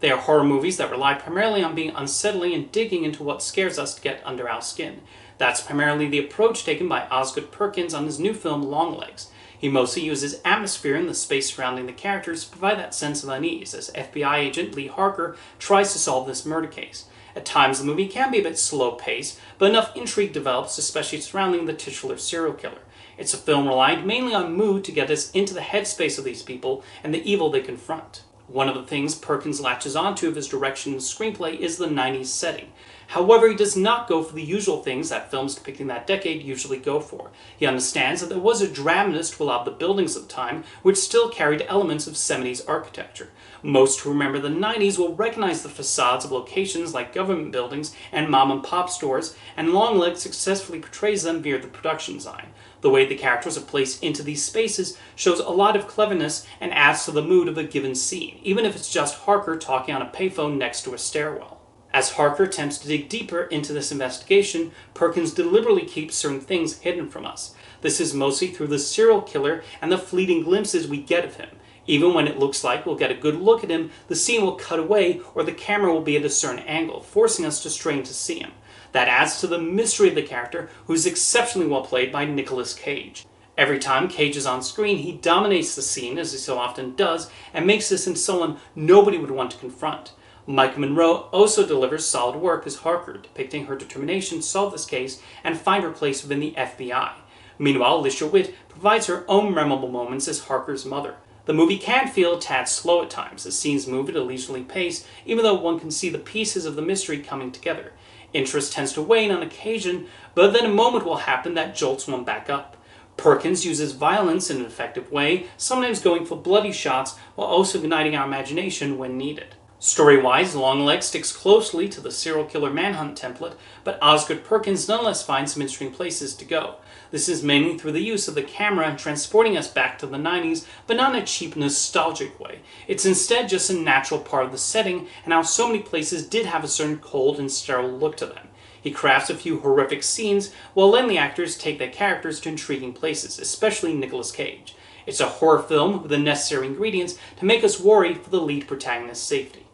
They are horror movies that rely primarily on being unsettling and digging into what scares us to get under our skin. That's primarily the approach taken by Osgood Perkins on his new film Longlegs. He mostly uses atmosphere and the space surrounding the characters to provide that sense of unease as FBI agent Lee Harker tries to solve this murder case. At times the movie can be a bit slow-paced, but enough intrigue develops, especially surrounding the titular serial killer. It's a film relied mainly on mood to get us into the headspace of these people and the evil they confront. One of the things Perkins latches onto of his direction and screenplay is the 90s setting. However, he does not go for the usual things that films depicting that decade usually go for. He understands that there was a dramatist who allowed the buildings of the time, which still carried elements of 70s architecture. Most who remember the 90s will recognize the facades of locations like government buildings and mom-and-pop stores, and Longlegs successfully portrays them via the production design. The way the characters are placed into these spaces shows a lot of cleverness and adds to the mood of a given scene, even if it's just Harker talking on a payphone next to a stairwell. As Harker attempts to dig deeper into this investigation, Perkins deliberately keeps certain things hidden from us. This is mostly through the serial killer and the fleeting glimpses we get of him. Even when it looks like we'll get a good look at him, the scene will cut away or the camera will be at a certain angle, forcing us to strain to see him. That adds to the mystery of the character, who is exceptionally well played by Nicolas Cage. Every time Cage is on screen, he dominates the scene, as he so often does, and makes this into someone nobody would want to confront. Mike Monroe also delivers solid work as Harker, depicting her determination to solve this case and find her place within the FBI. Meanwhile, Alicia Witt provides her own memorable moments as Harker's mother. The movie can feel a tad slow at times, as scenes move at a leisurely pace, even though one can see the pieces of the mystery coming together. Interest tends to wane on occasion, but then a moment will happen that jolts one back up. Perkins uses violence in an effective way, sometimes going for bloody shots while also igniting our imagination when needed. Story-wise, Longlegs sticks closely to the serial killer manhunt template, but Osgood Perkins nonetheless finds some interesting places to go. This is mainly through the use of the camera transporting us back to the 90s, but not in a cheap, nostalgic way. It's instead just a natural part of the setting, and how so many places did have a certain cold and sterile look to them. He crafts a few horrific scenes, while letting the actors take their characters to intriguing places, especially Nicolas Cage. It's a horror film with the necessary ingredients to make us worry for the lead protagonist's safety.